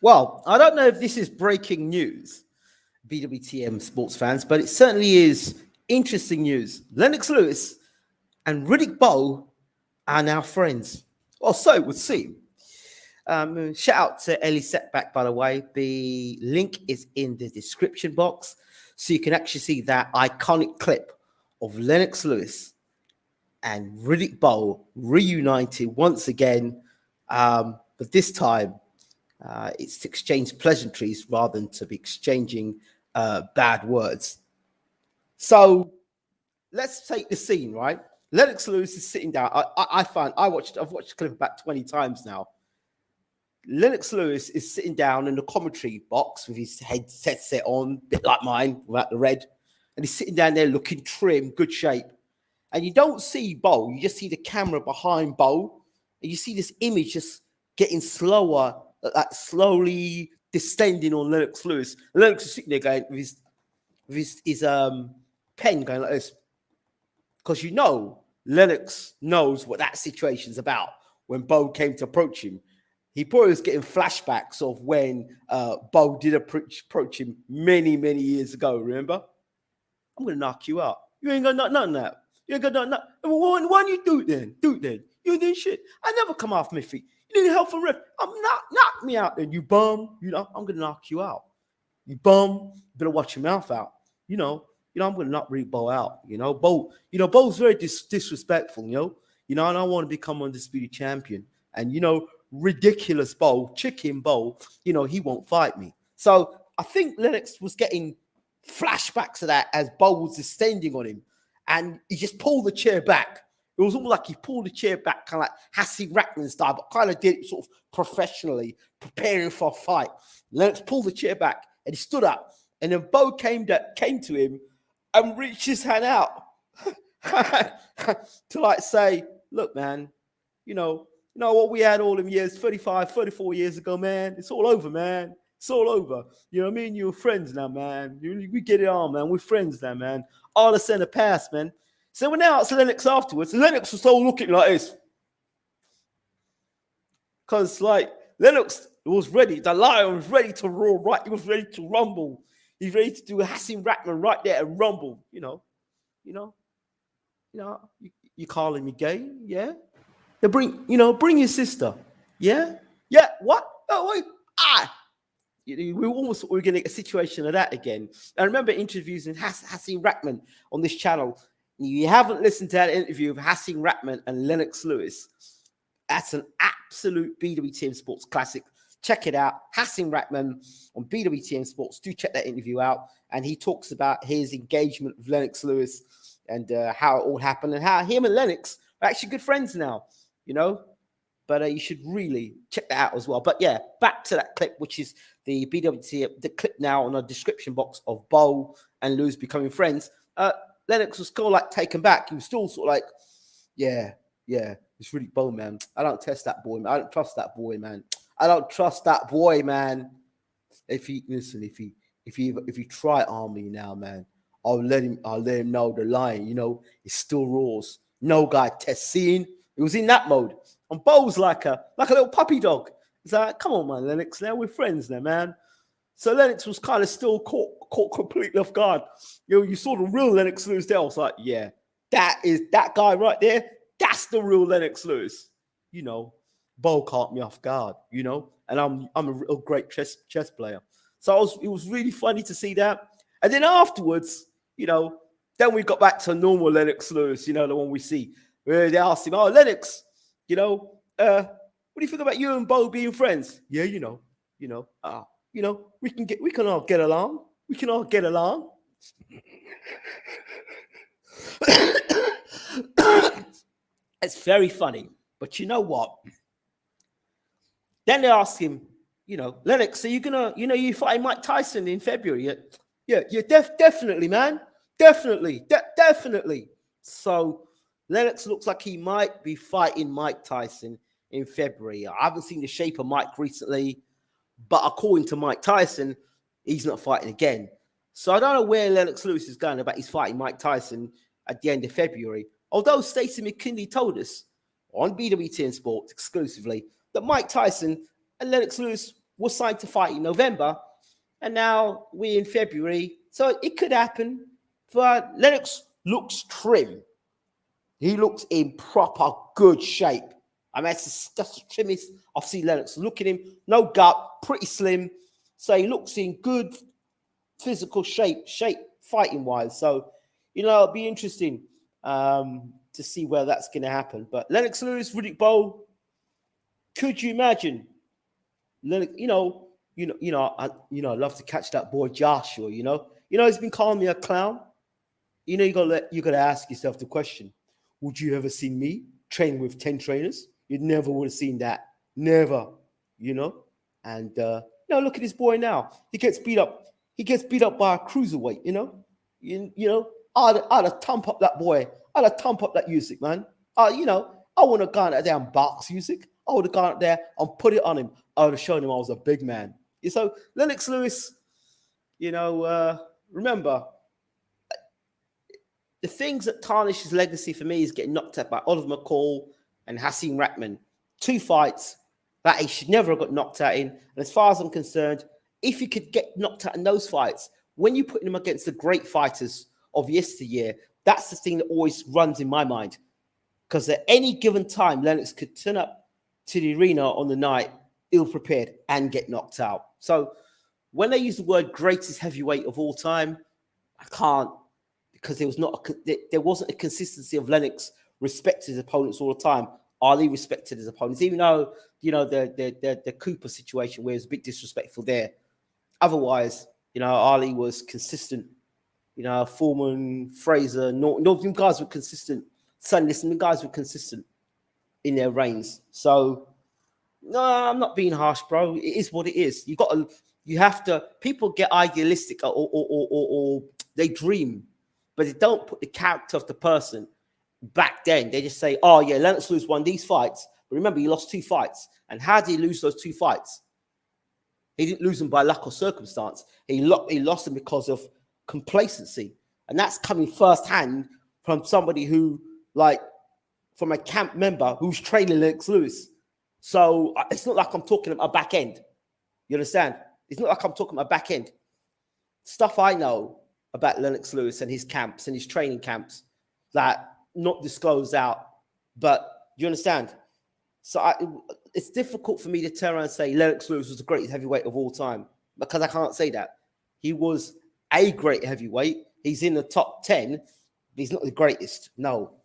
Well, I don't know if this is breaking news, BWTM sports fans, but it certainly is interesting news. Lennox Lewis and Riddick Bowe are now friends. Or so it would seem. Shout out to Ellie Setback, by the way. The link is in the description box, so you can actually see that iconic clip of Lennox Lewis and Riddick Bowe reunited once again, but this time it's to exchange pleasantries rather than to be exchanging bad words. So let's take the scene, right? Lennox Lewis is sitting down. I've watched the clip about 20 times now. Lennox Lewis is sitting down in the commentary box with his headset set on, a bit like mine, without the red. And he's sitting down there looking trim, good shape. And you don't see Bowe, you just see the camera behind Bowe. And you see this image just getting slower, like slowly descending on Lennox Lewis. And Lennox is sitting there going with his pen going like this. Because you know, Lennox knows what that situation's about. When Bowe came to approach him, he probably was getting flashbacks of when Bowe did approach him many, many years ago. Remember? I'm going to knock you out. You ain't got nothing that. You ain't got nothing. Why don't you do it then? Do it then. You ain't doing shit. I never come off my feet. You need help from ref. Knock me out then, you bum. You know, I'm going to knock you out. You bum. You better watch your mouth out. You know, I'm going to knock Riddick Bowe out. You know, Bowe's very disrespectful, and I want to become undisputed champion. And, ridiculous Bowe, chicken Bowe, he won't fight me. So I think Lennox was getting flashbacks of that as Bowe was descending on him. And he just pulled the chair back. It was almost like he pulled the chair back, kind of like Hassie Rackman style, but kind of did it sort of professionally, preparing for a fight. Lennox pulled the chair back and he stood up. And then Bowe came to him and reached his hand out to like say, look, man, you know what we had all them years, 35, 34 years ago, man. It's all over, man. It's all over. You know what I mean? You're friends now, man. We get it on, man. We're friends now, man. All that's in the past, man. So when I asked Lennox afterwards, Lennox was so looking like this. Because, like, Lennox was ready. The lion was ready to roar, right? He was ready to rumble. He's ready to do a Hassim Rackman right there and rumble, You calling me gay, yeah? Bring your sister, yeah? Yeah, what? Oh, wait, we're going to get a situation of that again. I remember interviews with Hassim Rackman on this channel. You haven't listened to that interview of Hassim Rackman and Lennox Lewis. That's an absolute BWTM Sports classic. Check it out. Hassim Rackman on BWTM Sports. Do check that interview out. And he talks about his engagement with Lennox Lewis and how it all happened and how him and Lennox are actually good friends now, But you should really check that out as well. But yeah, back to that clip, which is the BWTM, the clip now on the description box of Bowe and Lewis becoming friends. Lennox was still like taken back. He was still sort of like, yeah, it's Riddick Bowe, man. I don't trust that boy, man. I don't trust that boy, man. I don't trust that boy, man. If he try arm me now, man, I'll let him know the lion, it still roars. No guy test scene. It was in that mode. And Bowe's like a little puppy dog. It's like, come on, man, Lennox. Now we're friends now, man. So Lennox was kind of still caught completely off guard. You saw the real Lennox Lewis there. I was like, yeah, that guy right there. That's the real Lennox Lewis. Bowe caught me off guard, and I'm a real great chess player. So it was really funny to see that. And then afterwards, then we got back to normal Lennox Lewis, the one we see. Where they asked him, oh, Lennox, what do you think about you and Bowe being friends? Yeah, we can all get along. We can all get along. It's very funny. But you know what? Then they asked him, Lennox, are you gonna, you fighting Mike Tyson in February? Yeah, definitely, man. Definitely. So Lennox looks like he might be fighting Mike Tyson in February. I haven't seen the shape of Mike recently, but according to Mike Tyson, he's not fighting again. So I don't know where Lennox Lewis is going about his fighting Mike Tyson at the end of February. Although Stacey McKinley told us on BWTN Sports exclusively that Mike Tyson and Lennox Lewis were signed to fight in November, and now we're in February, so it could happen. But Lennox looks trim. He looks in proper good shape. I mean, that's the trimmest I've seen Lennox. Look at him, no gut, pretty slim. So he looks in good physical shape fighting-wise. So, it'll be interesting to see where that's going to happen. But Lennox Lewis, Riddick Bowe, could you imagine? Lennox, I love to catch that boy Joshua. He's been calling me a clown. You gotta ask yourself the question: would you ever see me train with 10 trainers? You never would have seen that. Never. And look at this boy now. He gets beat up. He gets beat up by a cruiserweight. I'd have thumped up that boy. I'd have thumped up that Usyk, man. I wouldn't have gone out there and boxed Usyk. I would have gone out there and put it on him. I would have shown him I was a big man. So Lennox Lewis, remember, the things that tarnish his legacy for me is getting knocked out by Oliver McCall and Hasim Rahman. 2 fights that he should never have got knocked out in. And as far as I'm concerned, if you could get knocked out in those fights, when you put him against the great fighters of yesteryear, that's the thing that always runs in my mind. Because at any given time, Lennox could turn up to the arena on the night ill-prepared and get knocked out. So when they use the word greatest heavyweight of all time, I can't, because there wasn't a consistency of Lennox respecting his opponents all the time. Ali respected his opponents, even though, the Cooper situation where it was a bit disrespectful there. Otherwise, Ali was consistent. Foreman, Fraser, Norton guys were consistent. The guys were consistent in their reigns. So, no, I'm not being harsh, bro. It is what it is. People get idealistic or they dream, but they don't put the character of the person back then. They just say, oh, yeah, Lennox Lewis won these fights. But remember, he lost 2 fights. And how did he lose those 2 fights? He didn't lose them by luck or circumstance. He lost them because of complacency. And that's coming firsthand from somebody who, from a camp member who's training Lennox Lewis. So it's not like I'm talking about back end. You understand? It's not like I'm talking about back end. Stuff I know about Lennox Lewis and his camps and his training camps that not disclosed out. But you understand? So it's difficult for me to turn around and say Lennox Lewis was the greatest heavyweight of all time, because I can't say that. He was a great heavyweight. He's in the top 10. He's not the greatest. No.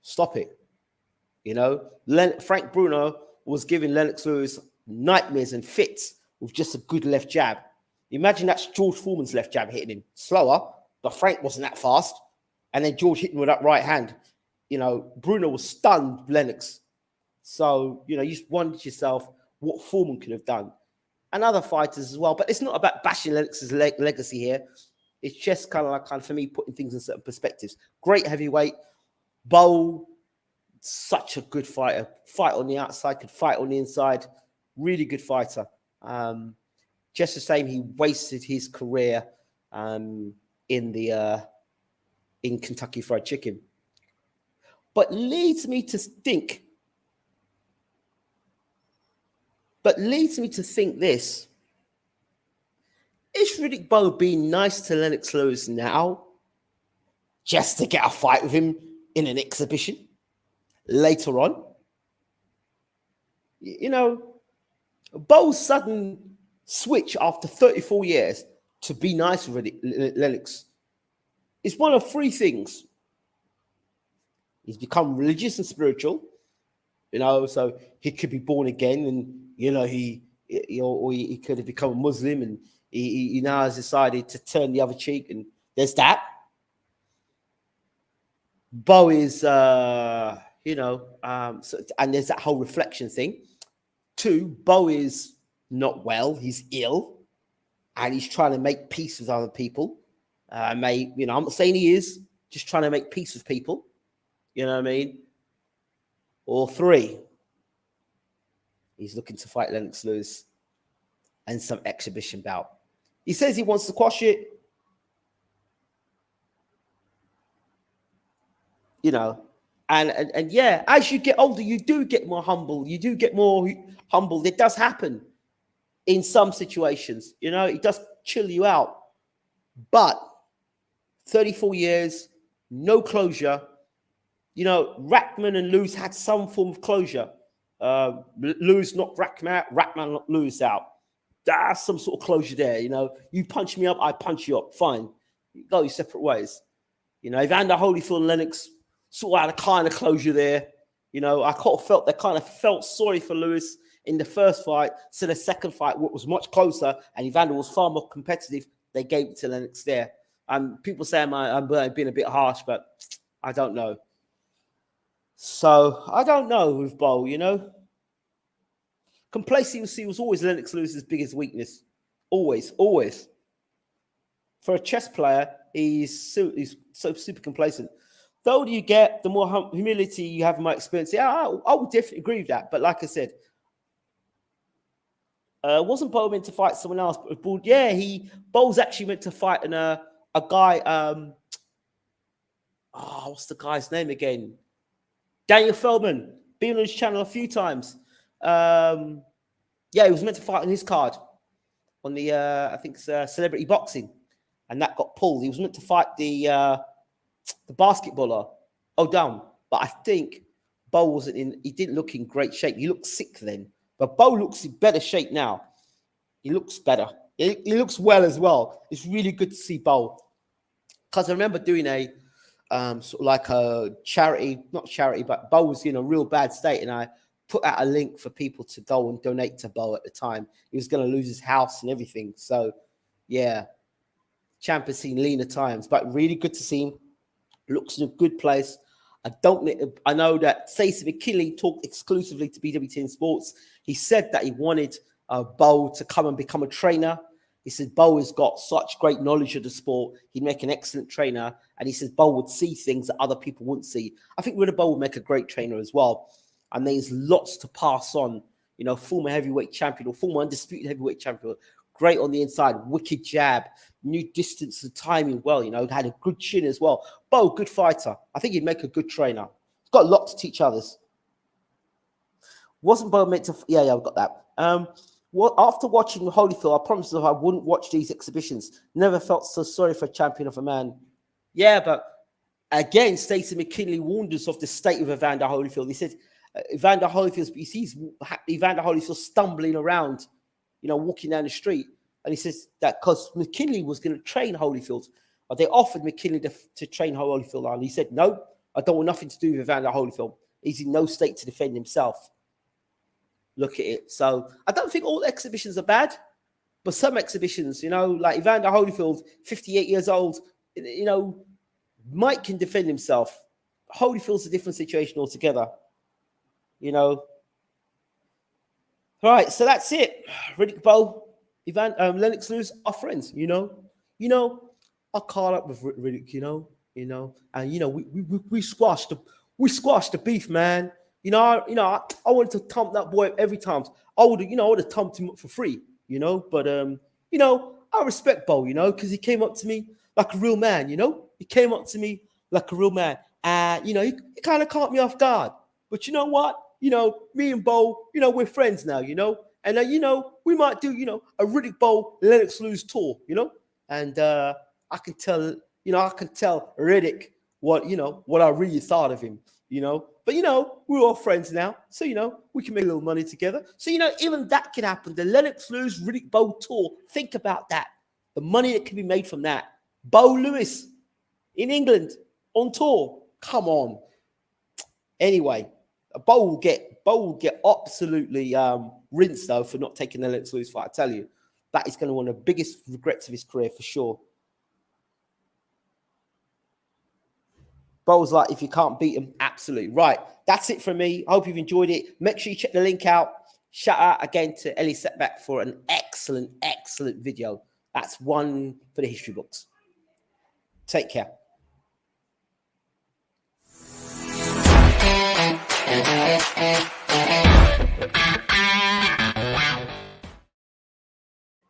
Stop it. Frank Bruno was giving Lennox Lewis nightmares and fits with just a good left jab. Imagine that's George Foreman's left jab hitting him. Slower, but Frank wasn't that fast. And then George hitting with that right hand. Bruno was stunned, Lennox. So, you just wondered yourself what Foreman could have done. And other fighters as well. But it's not about bashing Lennox's legacy here. It's just kind of for me, putting things in certain perspectives. Great heavyweight. Bowe, such a good fighter. Fight on the outside, could fight on the inside. Really good fighter. Just the same, he wasted his career in Kentucky Fried Chicken. But leads me to think this. Is Riddick Bowe being nice to Lennox Lewis now just to get a fight with him in an exhibition later on? Bowe's sudden switch after 34 years to be nice with Lennox is one of 3 things. He's become religious and spiritual, so he could be born again, and he could have become a Muslim, and he now has decided to turn the other cheek, and there's that. Bowe is, and there's that whole reflection thing. 2, Bowe is not well; he's ill, and he's trying to make peace with other people. I'm not saying he is, just trying to make peace with people. You know what I mean? Or 3. He's looking to fight Lennox Lewis and some exhibition bout. He says he wants to quash it. You know, and yeah, as you get older, you do get more humble. You do get more humble. It does happen in some situations. You know, it does chill you out. But 34 years, no closure. You know, Rackman and Lewis had some form of closure. Lewis knocked Rackman out. Rackman knocked Lewis out. That's some sort of closure there. You know, you punch me up, I punch you up. Fine. You go your separate ways. You know, Evander Holyfield and Lennox sort of had a kind of closure there. You know, I kind of felt sorry for Lewis in the first fight. So the second fight was much closer and Evander was far more competitive. They gave it to Lennox there. People say I'm being a bit harsh, but I don't know. So I don't know with Bowe, you know. Complacency was always Lennox Lewis's biggest weakness. Always, always. For a chess player, he's so super complacent. The older you get, the more humility you have in my experience. Yeah, I would definitely agree with that. But like I said, wasn't Bowe meant to fight someone else? But yeah, Bowe's actually meant to fight a guy. What's the guy's name again? Daniel Feldman. Been on his channel a few times. Yeah, he was meant to fight on his card on the I think it's Celebrity Boxing, and that got pulled. He was meant to fight the basketballer, Odom, but I think Bowe wasn't in. He didn't look in great shape. He looked sick then, but Bowe looks in better shape now. He looks better. He looks well as well. It's really good to see Bowe, because I remember doing a sort of like a charity, not charity, but Bowe was in a real bad state, and I put out a link for people to go and donate to Bowe at the time. He was going to lose his house and everything. So, yeah, champ has seen leaner times, but really good to see him. Looks in a good place. I know that Stacey McKinley talked exclusively to BWTN Sports. He said that he wanted Bowe to come and become a trainer. He said Bowe has got such great knowledge of the sport. He'd make an excellent trainer. And he says Bowe would see things that other people wouldn't see. I think Riddick Bowe would make a great trainer as well. And there's lots to pass on. You know, former heavyweight champion or former undisputed heavyweight champion. Great on the inside, wicked jab, knew distance and timing well, you know, had a good chin as well. Bowe, good fighter. I think he'd make a good trainer. He's got a lot to teach others. Wasn't Bowe meant to... Yeah, I've got that. After watching Holyfield, I promised I wouldn't watch these exhibitions. Never felt so sorry for a champion of a man. Yeah, but again, Stacey McKinley warned us of the state of Evander Holyfield. He said, Evander Holyfield, he sees Evander Holyfield stumbling around, you know, walking down the street. And he says that because McKinley was going to train Holyfield, or they offered McKinley to train Holyfield. And he said, no, I don't want nothing to do with Evander Holyfield. He's in no state to defend himself. Look at it. So I don't think all exhibitions are bad, but some exhibitions, you know, like Evander Holyfield, 58 years old, you know, Mike can defend himself. Holyfield's a different situation altogether, you know. All right, so that's it. Riddick Bowe, Lennox Lewis are friends, you know. I caught up with Riddick, you know, and you know we squashed the beef, man. I wanted to thump that boy every time. I would have thumped him up for free, you know. But I respect Bowe, you know, because he came up to me like a real man, you know. He came up to me like a real man, and you know, he kind of caught me off guard. But you know what? You know, me and Bowe, you know, we're friends now, you know. And you know, we might do, you know, a Riddick Bowe Lennox Lewis tour, you know. And I can tell Riddick what I really thought of him, you know. But, you know, we're all friends now. So, you know, we can make a little money together. So, you know, even that could happen. The Lennox Lewis Riddick Bowe tour. Think about that. The money that can be made from that. Bowe Lewis in England on tour. Come on. Anyway, Bowe will get absolutely rinsed, though, for not taking the Lennox Lewis fight. I tell you, that is going to be one of the biggest regrets of his career for sure. Bowe's like, if you can't beat him, absolutely. Right, that's it from me. I hope you've enjoyed it. Make sure you check the link out. Shout out again to Ellie Setback for an excellent, excellent video. That's one for the history books. Take care.